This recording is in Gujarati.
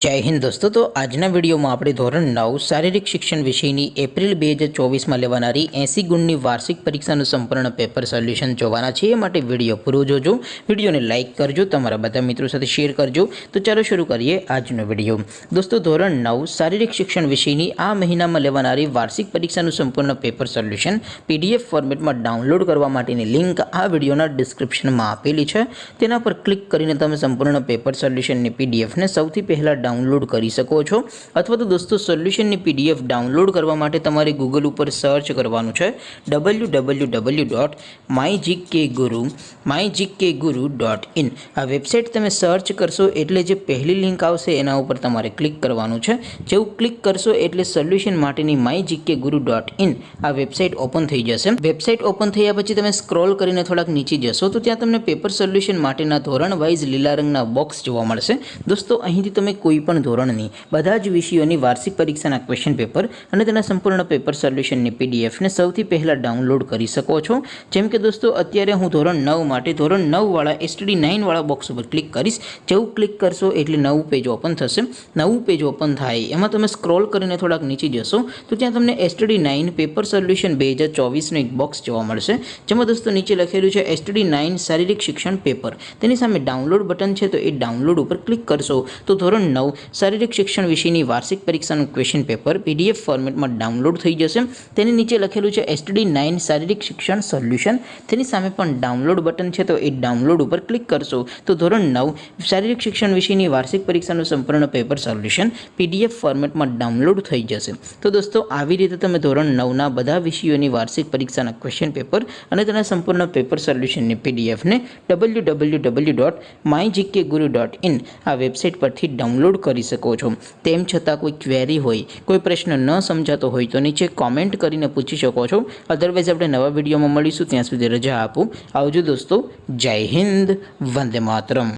जय हिंद दोस्तों। तो आजना वीडियो में આપણે ધોરણ 9 શારીરિક શિક્ષણ વિષયની એપ્રિલ 2024 માં લેવાનારી 80 ગુણની વાર્ષિક પરીક્ષાનું સંપૂર્ણ પેપર સોલ્યુશન જોવાના છે। એ માટે વિડિયો પૂરો જોજો, વિડિયોને લાઈક કરજો, તમારા બધા મિત્રો સાથે શેર કરજો। તો ચાલો શરૂ કરીએ આજનો વિડિયો। દોસ્તો ધોરણ 9 શારીરિક શિક્ષણ વિષયની આ મહિનામાં લેવાનારી વાર્ષિક પરીક્ષાનું સંપૂર્ણ પેપર સોલ્યુશન PDF ફોર્મેટમાં ડાઉનલોડ કરવા માટેની લિંક આ વિડિયોના ડિસ્ક્રિપ્શનમાં આપેલી છે। તેના પર ક્લિક કરીને તમે સંપૂર્ણ પેપર સોલ્યુશનની PDF ને સૌથી પહેલા डाउनलॉड कर सको छो। अथवा तो दोस्तों सोल्यूशन की PDF डाउनलॉड करवा माटे तमारे गूगल पर सर्च करवानुं छे www.mygkguru.in। आ वेबसाइट तमे सर्च करशो एटले जे पहली लिंक आवशे एना उपर तमारे क्लिक करवानुं छे। जेवुं क्लिक करशो एटले सोल्यूशन माटेनी mygkguru.in आ वेबसाइट ओपन थई जशे। वेबसाइट ओपन थया पछी तमे स्क्रॉल करीने थोड़ाक नीचे जशो तो त्यां तमने पेपर सोल्यूशन माटेना धोरण वाइज लीला रंगना बॉक्स जोवा मळशे। दोस्तों અહીંથી તમે કોઈ પણ ધોરણની બધા જ વિષયોની વાર્ષિક પરીક્ષાના ક્વેશ્ચન પેપર અને તેના સંપૂર્ણ પેપર સોલ્યુશનની PDF ને સૌથી પહેલા ડાઉનલોડ કરી શકો છો। જેમ કે દોસ્તો અત્યારે હું ધોરણ 9 માટે ધોરણ 9 વાળા STD9 વાળા બોક્સ ઉપર ક્લિક કરીશ। જેવું ક્લિક કરશો એટલે નવું પેજ ઓપન થશે। નવું પેજ ઓપન થાય એમાં તમે સ્ક્રોલ કરીને થોડાક નીચે જશો તો ત્યાં તમને STD9 પેપર સોલ્યુશન 2024 નો એક બોક્સ જોવા મળશે। જેમાં દોસ્તો નીચે લખેલું છે STD9 શારીરિક શિક્ષણ પેપર। તેની સામે ડાઉનલોડ બટન છે તો એ ડાઉનલોડ ઉપર ક્લિક કરશો तो ધોરણ 9 શારીરિક શિક્ષણ વિષયની વાર્ષિક પરીક્ષાનું ક્વેશ્ચન પેપર PDF ફોર્મેટમાં ડાઉનલોડ થઈ જશે। તેની નીચે લખેલું છે STD9 શારીરિક શિક્ષણ સોલ્યુશન। તેની સામે પણ ડાઉનલોડ બટન છે તો એ ડાઉનલોડ ઉપર ક્લિક કરશો તો ધોરણ 9 શારીરિક શિક્ષણ વિષયની વાર્ષિક પરીક્ષાનું સંપૂર્ણ પેપર સોલ્યુશન PDF ફોર્મેટમાં ડાઉનલોડ થઈ જશે। તો દોસ્તો આવી રીતે તમે ધોરણ 9 ના બધા વિષયોની વાર્ષિક પરીક્ષાના ક્વેશ્ચન પેપર અને તેના સંપૂર્ણ પેપર સોલ્યુશનની PDF ને www.mygkguru.in આ વેબસાઇટ પરથી डाउनलॉड कर सको छो। तेम छतां कोई क्वेरी होय, कोई प्रश्न न समझातो होय तो नीचे कॉमेंट करीने पूछी शको छो। अदरवाइज आपणे नवा विडियोमां मळीशुं, त्यां सुधी रजा आपो। आवजो दोस्तों। जय हिंद, वंदे मातरम।